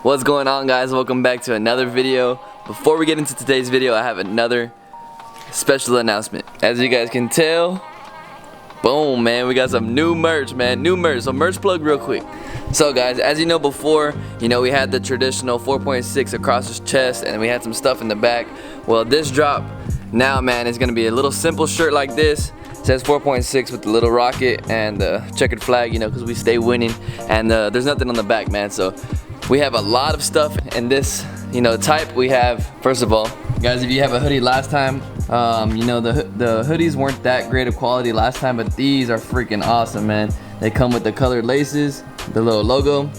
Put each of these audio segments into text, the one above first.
What's going on, guys? Welcome back to another video. Before we get into today's video, I have another special announcement. As you guys can tell, boom, man, we got some new merch, man. New merch. So merch plug real quick. So guys, as you know before, we had the traditional 4.6 across his chest and we had some stuff in the back. Well, this drop now, man, is gonna be a little simple shirt like this. It says 4.6 with the little rocket and the checkered flag, because we stay winning. And there's nothing on the back, man. So we have a lot of stuff in this, type. We have, first of all, guys, if you have a hoodie last time, the hoodies weren't that great of quality last time, but these are freaking awesome, man. They come with the colored laces, the little logo,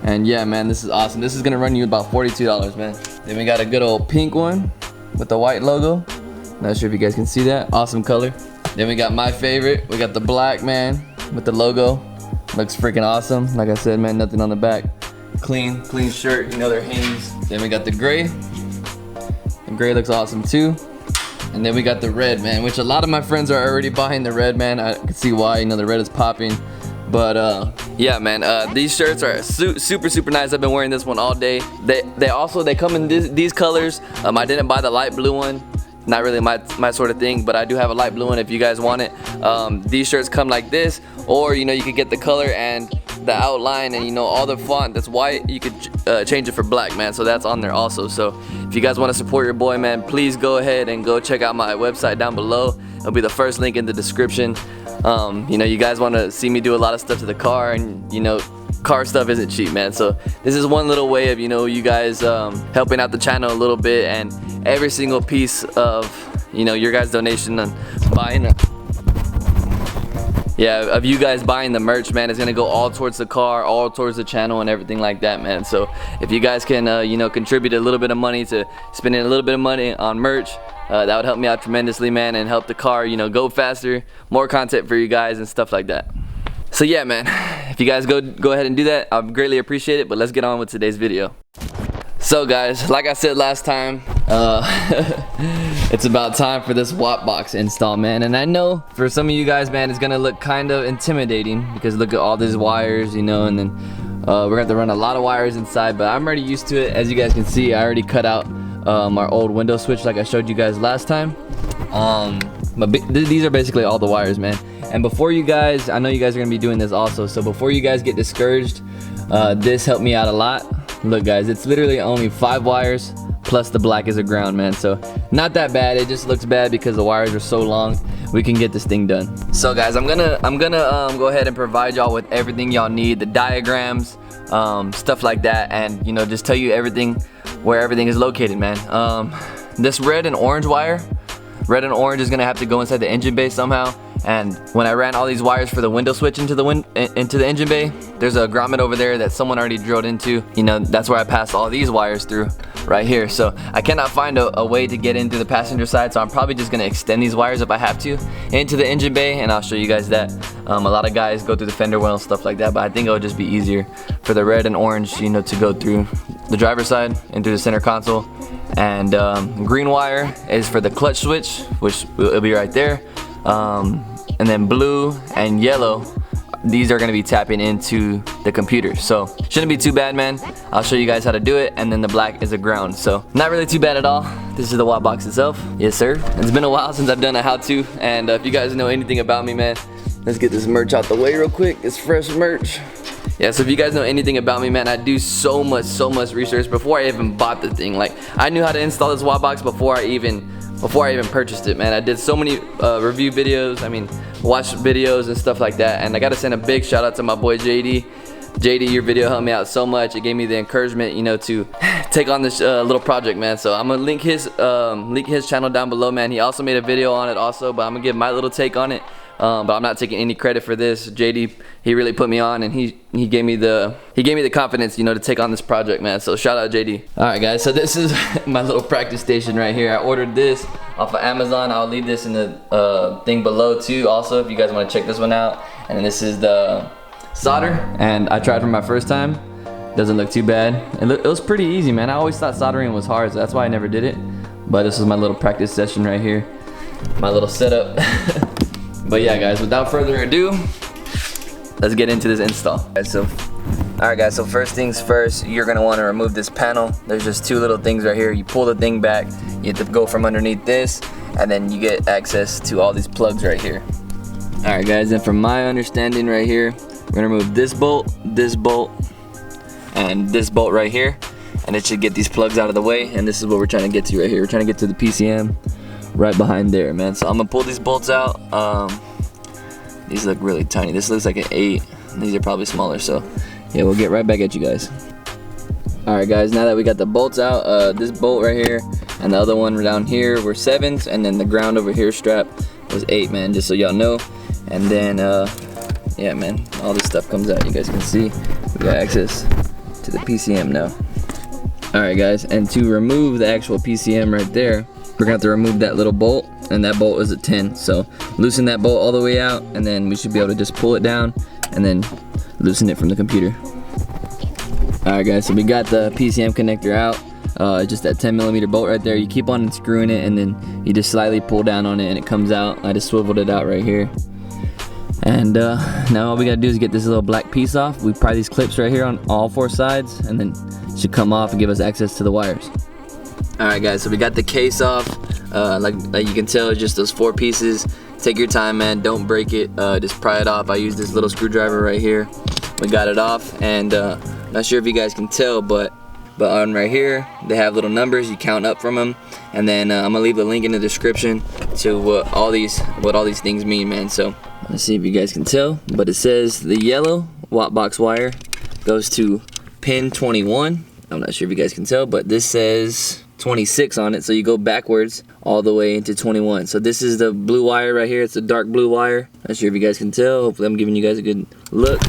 and yeah, man, this is awesome. This is gonna run you about $42, man. Then we got a good old pink one with the white logo. Not sure if you guys can see that. Awesome color. Then we got my favorite. We got the black, man, with the logo. Looks freaking awesome. Like I said, man, nothing on the back. Clean shirt, they're Hanes. Then we got the gray. The gray looks awesome too. And then we got the red, man, which a lot of my friends are already buying the red, man. I can see why, the red is popping. But yeah, man, these shirts are super nice. I've been wearing this one all day. They come in these colors. I didn't buy the light blue one. Not really my sort of thing, but I do have a light blue one if you guys want it. These shirts come like this, or you could get the color and the outline and all the font that's white. You could change it for black, man, so that's on there also. So if you guys want to support your boy, man, please go ahead and go check out my website down below. It'll be the first link in the description. You guys want to see me do a lot of stuff to the car, and car stuff isn't cheap, man. So this is one little way of you guys helping out the channel a little bit, and every single piece of your guys' donation on buying of you guys buying the merch, man, is gonna go all towards the car, all towards the channel and everything like that, man. So if you guys can contribute a little bit of money to spending a little bit of money on merch, that would help me out tremendously, man, and help the car go faster, more content for you guys and stuff like that. So yeah, man, if you guys go ahead and do that, I'd greatly appreciate it. But let's get on with today's video. So guys, like I said last time, it's about time for this WOTBOX install, man. And I know for some of you guys, man, it's gonna look kind of intimidating because look at all these wires, and then we're gonna have to run a lot of wires inside, but I'm already used to it. As you guys can see, I already cut out our old window switch like I showed you guys last time. But these are basically all the wires, man. And before you guys, I know you guys are gonna be doing this also, so before you guys get discouraged, this helped me out a lot. Look guys, it's literally only 5 wires plus the black is a ground, man. So not that bad. It just looks bad because the wires are so long. We can get this thing done. So guys, I'm gonna go ahead and provide y'all with everything y'all need, the diagrams, stuff like that, and just tell you everything, where everything is located, man. This red and orange wire, red and orange is gonna have to go inside the engine bay somehow. And when I ran all these wires for the window switch into the engine bay, there's a grommet over there that someone already drilled into. That's where I passed all these wires through right here. So I cannot find a way to get into the passenger side, so I'm probably just gonna extend these wires if I have to into the engine bay, and I'll show you guys that. A lot of guys go through the fender well and stuff like that, but I think it'll just be easier for the red and orange, to go through the driver's side and through the center console. And green wire is for the clutch switch, which will be right there. And then blue and yellow, these are gonna be tapping into the computer. So shouldn't be too bad, man. I'll show you guys how to do it. And then the black is a ground. So not really too bad at all. This is the WOTBOX itself. Yes, sir. It's been a while since I've done a how-to. And if you guys know anything about me, man, let's get this merch out the way real quick. It's fresh merch. Yeah, so if you guys know anything about me, man, I do so much research before I even bought the thing. Like, I knew how to install this WOTBOX before I even purchased it, man. I did so many review videos, watch videos and stuff like that. And I gotta send a big shout out to my boy JD. JD, your video helped me out so much. It gave me the encouragement, you know, to take on this little project, man. So I'm gonna link his channel down below, man. He also made a video on it also, but I'm gonna give my little take on it. But I'm not taking any credit for this. JD, he really put me on, and he gave me the confidence, you know, to take on this project, man. So shout out JD. All right, guys. So this is my little practice station right here. I ordered this off of Amazon. I'll leave this in the thing below too. Also, if you guys want to check this one out. And then this is the solder, and I tried for my first time. Doesn't look too bad. It was pretty easy, man. I always thought soldering was hard, so that's why I never did it. But this is my little practice session right here, my little setup. But yeah, guys, without further ado, let's get into this install. Alright guys, so first things first, you're gonna want to remove this panel. There's just two little things right here. You pull the thing back, you have to go from underneath this, and then you get access to all these plugs right here. Alright guys, and from my understanding right here, we're gonna remove this bolt, and this bolt right here, and it should get these plugs out of the way. And this is what we're trying to get to right here. We're trying to get to the PCM right behind there, man. So I'm gonna pull these bolts out. These look really tiny. This looks like an 8. These are probably smaller, so yeah, we'll get right back at you guys. Alright guys, now that we got the bolts out, this bolt right here and the other one down here were 7s, and then the ground over here strap was 8, man, just so y'all know. And then yeah, man, all this stuff comes out. You guys can see we got access to the PCM now. Alright guys, and to remove the actual PCM right there, we're gonna have to remove that little bolt, and that bolt is a 10. So loosen that bolt all the way out, and then we should be able to just pull it down and then loosen it from the computer. Alright guys, so we got the PCM connector out. Just that 10mm bolt right there. You keep on unscrewing it, and then you just slightly pull down on it and it comes out. I just swiveled it out right here. And now all we gotta do is get this little black piece off. We pry these clips right here on all 4 sides, and then it should come off and give us access to the wires. Alright guys, so we got the case off. Like you can tell, it's just those 4 pieces. Take your time, man, don't break it. Just pry it off. I use this little screwdriver right here. We got it off, and not sure if you guys can tell, but on right here they have little numbers. You count up from them, and then I'm gonna leave the link in the description to what all these things mean, man. So let's see if you guys can tell, but it says the yellow WOTBOX wire goes to pin 21. I'm not sure if you guys can tell, but this says 26 on it, so you go backwards all the way into 21. So this is the blue wire right here. It's a dark blue wire. Not sure if you guys can tell. Hopefully I'm giving you guys a good look.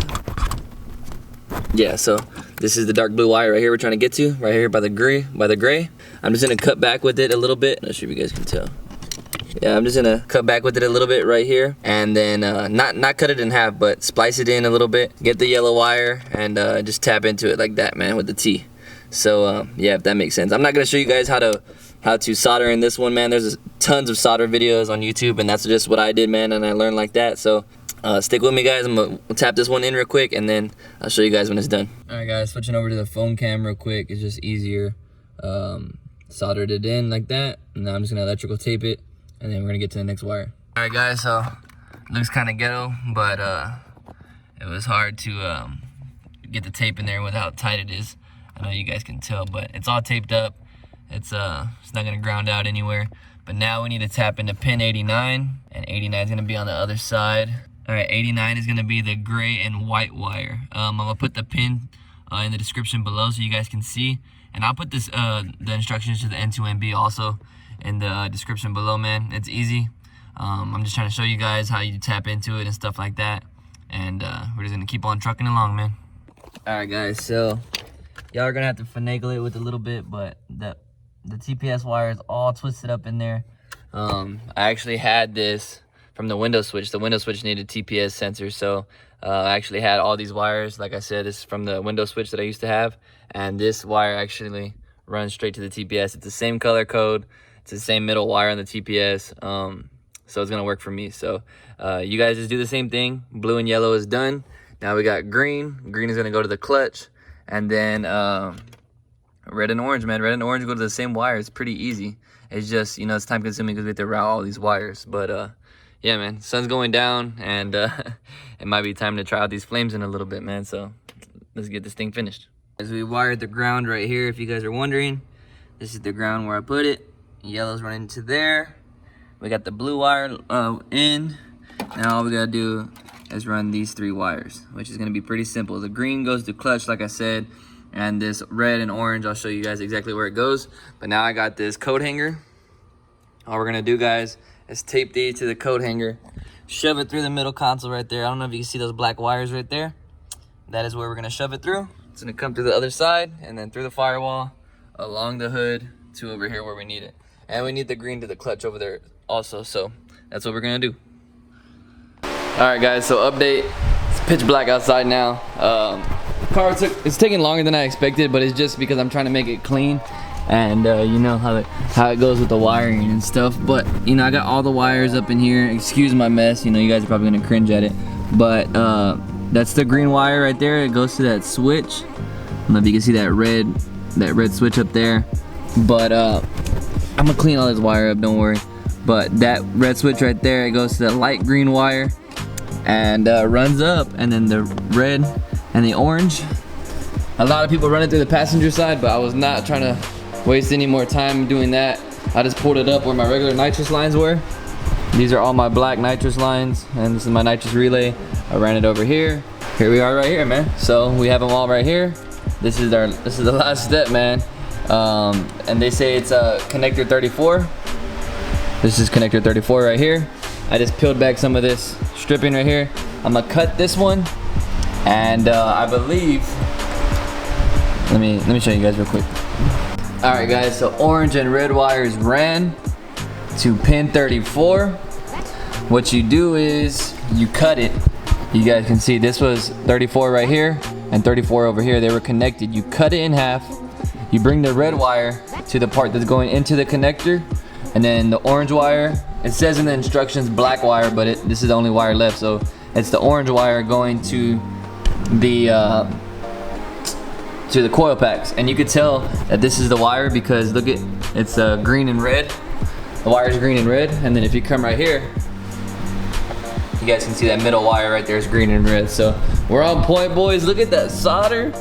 Yeah, so this is the dark blue wire right here we're trying to get to, right here by the gray. I'm just gonna cut back with it a little bit. Not sure if you guys can tell. Yeah, I'm just gonna cut back with it a little bit right here, and then not cut it in half, but splice it in a little bit. Get the yellow wire and just tap into it like that, man, with the T. So yeah, if that makes sense. I'm not gonna show you guys how to solder in this one, man. There's tons of solder videos on YouTube, and that's just what I did, man, and I learned like that. So stick with me, guys. I'm gonna tap this one in real quick, and then I'll show you guys when it's done. All right, guys, switching over to the phone cam real quick. It's just easier. Soldered it in like that, and now I'm just gonna electrical tape it, and then we're gonna get to the next wire. All right, guys, so looks kind of ghetto, but it was hard to get the tape in there with how tight it is. I know you guys can tell, but it's all taped up. It's not gonna ground out anywhere. But now we need to tap into pin 89, and 89 is gonna be on the other side. All right, 89 is gonna be the gray and white wire. I'm gonna put the pin in the description below so you guys can see. And I'll put this the instructions to the N2MB also in the description below, man. It's easy. I'm just trying to show you guys how you tap into it and stuff like that. And we're just gonna keep on trucking along, man. All right, guys, so y'all are gonna have to finagle it with a little bit, but the TPS wire is all twisted up in there. I actually had this from the window switch. The window switch needed TPS sensor, so I actually had all these wires. Like I said, this is from the window switch that I used to have, and this wire actually runs straight to the TPS. It's the same color code. It's the same middle wire on the TPS, so it's gonna work for me. So you guys just do the same thing. Blue and yellow is done. Now we got green. Green is gonna go to the clutch, and then red and orange, man. Red and orange go to the same wire. It's pretty easy. It's just, you know, it's time consuming because we have to route all these wires. But yeah, man, sun's going down, and it might be time to try out these flames in a little bit, man. So let's get this thing finished. As we wired the ground right here, if you guys are wondering, this is the ground where I put it. Yellow's running to there. We got the blue wire in. Now all we gotta do is run these 3 wires, which is going to be pretty simple. The green goes to clutch, like I said, and this red and orange, I'll show you guys exactly where it goes. But now I got this coat hanger. All we're going to do, guys, is tape these to the coat hanger, shove it through the middle console right there. I don't know if you can see those black wires right there. That is where we're going to shove it through. It's going to come through the other side and then through the firewall, along the hood to over here where we need it. And we need the green to the clutch over there also, so that's what we're going to do. Alright guys, so update. It's pitch black outside now. It's taking longer than I expected, but it's just because I'm trying to make it clean. And you know how it goes with the wiring and stuff. But you know, I got all the wires up in here. Excuse my mess, you know, you guys are probably gonna cringe at it. But that's the green wire right there. It goes to that switch. I don't know if you can see that red switch up there. But I'm gonna clean all this wire up, don't worry. But that red switch right there, it goes to the light green wire and runs up, and then the red and the orange. A lot of people run it through the passenger side, but I was not trying to waste any more time doing that. I just pulled it up where my regular nitrous lines were. These are all my black nitrous lines, and this is my nitrous relay. I ran it over here. Here we are right here, man. So we have them all right here. This is the last step, man. And they say it's connector 34. This is connector 34 right here. I just peeled back some of this stripping right here. I'm gonna cut this one, and I believe, let me show you guys real quick. All right guys, so orange and red wires ran to pin 34. What you do is you cut it. You guys can see this was 34 right here and 34 over here. They were connected. You cut it in half. You bring the red wire to the part that's going into the connector, and then the orange wire, it says in the instructions black wire, but this is the only wire left, so it's the orange wire going to the coil packs. And you could tell that this is the wire because look at, it's green and red. The wire is green and red, and then if you come right here, you guys can see that middle wire right there is green and red. So we're on point, boys. Look at that solder.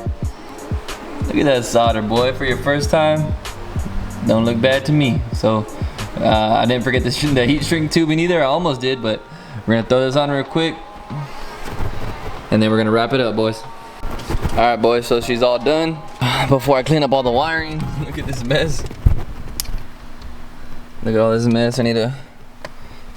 Look at that solder, boy. For your first time, don't look bad to me. So I didn't forget the heat shrink tubing either. I almost did, but we're gonna throw this on real quick, and then we're gonna wrap it up, boys. All right, boys, so she's all done. Before I clean up all the wiring, look at this mess. Look at all this mess. I need to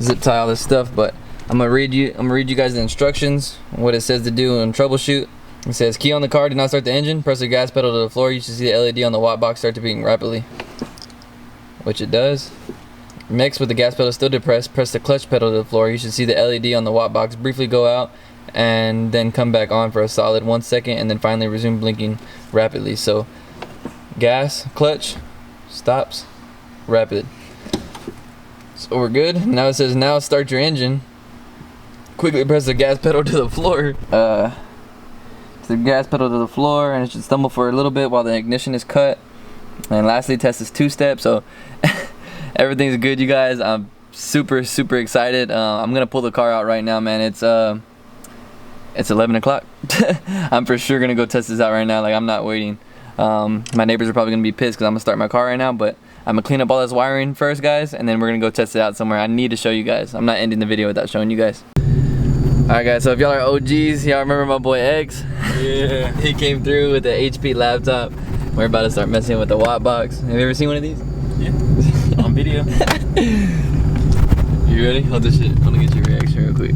zip tie all this stuff, but I'm gonna read you guys the instructions, what it says to do and troubleshoot. It says, key on the car, do not start the engine, press the gas pedal to the floor. You should see the LED on the WOTBOX start to beam rapidly, which it does. Next, with the gas pedal still depressed, press the clutch pedal to the floor. You should see the LED on the WOTBOX briefly go out and then come back on for a solid 1 second, and then finally resume blinking rapidly. So gas, clutch, stops, rapid. So we're good. Now it says, now start your engine. Quickly press the gas pedal to the floor. The gas pedal to the floor, and it should stumble for a little bit while the ignition is cut. And lastly, test this 2-step. So everything's good, you guys. I'm super excited. I'm gonna pull the car out right now, man. It's 11 o'clock. I'm for sure gonna go test this out right now. Like, I'm not waiting. My neighbors are probably gonna be pissed because I'm gonna start my car right now, but I'm gonna clean up all this wiring first, guys, and then we're gonna go test it out somewhere. I need to show you guys. I'm not ending the video without showing you guys. Alright guys, so if y'all are OGs, y'all remember my boy X? Yeah. He came through with the HP laptop. We're about to start messing with the WOTBOX. Have you ever seen one of these? Yeah. On video. You ready? Hold this shit. I want to get your reaction real quick.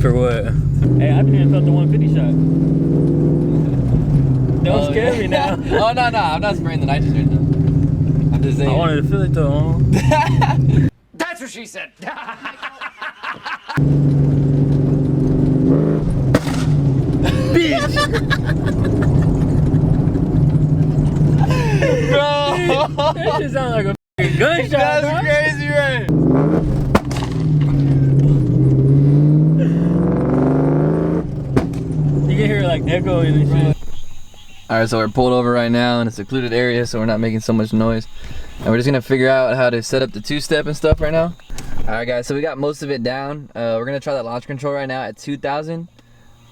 For what? Hey, I haven't even felt the 150 shot. Don't scare me now. Oh, no. I'm not spraying the nitrogen though. I'm just saying. I wanted to feel it though. That's what she said. Bitch! Bro! That just sounds like a f***ing gunshot, That's bro. crazy, right? You can hear it like echoing and shit. Alright, so we're pulled over right now in a secluded area, so we're not making so much noise. And we're just gonna figure out how to set up the 2-step and stuff right now. Alright guys, so we got most of it down. We're gonna try that launch control right now at 2,000.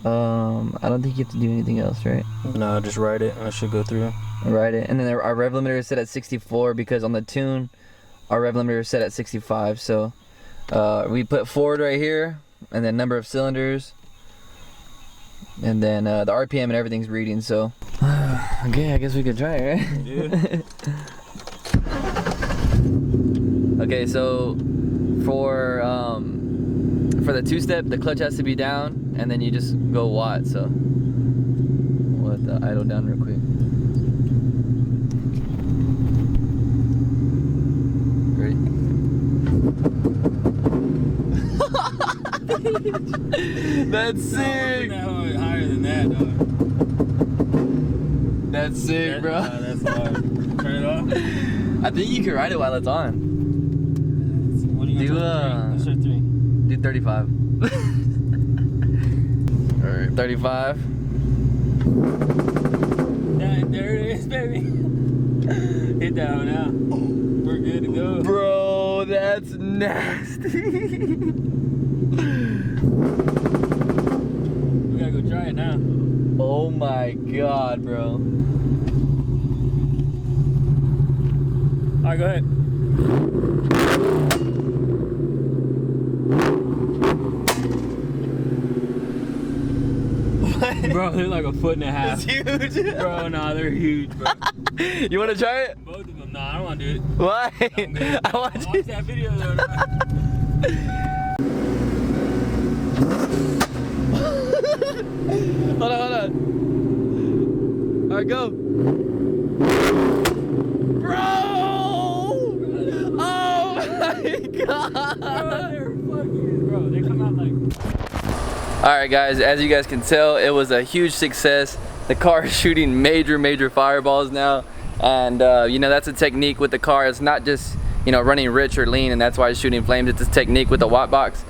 I don't think you have to do anything else, right? No, just ride it. I should go through. Ride it. And then our rev limiter is set at 64 because on the tune, our rev limiter is set at 65. So we put forward right here, and then number of cylinders, and then the RPM and everything's reading. So okay, I guess we could try it, right? Yeah. Okay, so for the two-step, the clutch has to be down, and then you just go watt. So we'll let the idle down real quick. Ready? That's sick. No, higher than that, dog. That's sick, bro. That's hard. Turn it off. I think you can ride it while it's on. What are you Do, gonna do? 3? Do 35. Alright, 35. There it is, baby. Hit that one out. We're good to go. Bro, that's nasty. We gotta go try it now. Oh my god, bro. Alright, go ahead. Bro, they're like 1.5 feet. It's huge. Bro, nah, they're huge, bro. You wanna try it? Both of them. Nah, I don't wanna do it. Why? I'm good. I want Watch you. that video though. Hold on. Alright, go. Bro! Oh my god! Bro, they come out like... Alright guys, as you guys can tell, it was a huge success. The car is shooting major fireballs now, and you know, that's a technique with the car. It's not just, you know, running rich or lean and that's why it's shooting flames. It's a technique with the WOTBOX.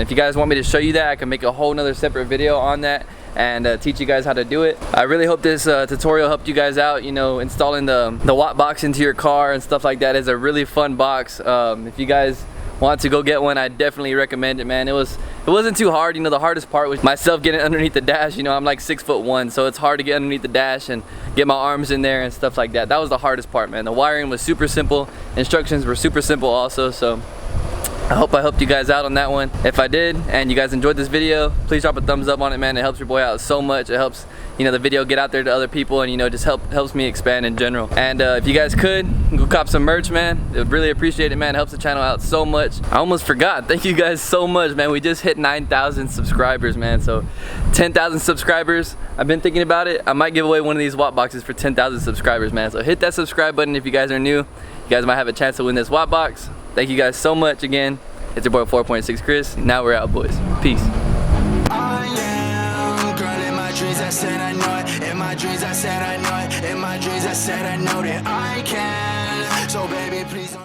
If you guys want me to show you that, I can make a whole nother separate video on that and teach you guys how to do it. I really hope this tutorial helped you guys out. You know, installing the WOTBOX into your car and stuff like that is a really fun box. If you guys want to go get one, I definitely recommend it, man. It wasn't too hard. You know, the hardest part was myself getting underneath the dash. You know, I'm like 6'1", so it's hard to get underneath the dash and get my arms in there and stuff like that. That was the hardest part, man. The wiring was super simple. Instructions were super simple also, so I hope I helped you guys out on that one. If I did and you guys enjoyed this video, please drop a thumbs up on it, man. It helps your boy out so much. It helps, you know, the video get out there to other people, and you know, just helps me expand in general. And if you guys could go cop some merch, man, I would really appreciate it, man. It helps the channel out so much. I almost forgot. Thank you guys so much, man. We just hit 9,000 subscribers, man. So 10,000 subscribers. I've been thinking about it. I might give away one of these WOTBOXes for 10,000 subscribers, man. So hit that subscribe button if you guys are new. You guys might have a chance to win this WOTBOX. Thank you guys so much again. It's your boy 4.6Chris. Now we're out, boys. Peace. I am, girl, in my dreams I said I know it. In my dreams I said I know it. In my dreams I said I know that I can. So baby, please don't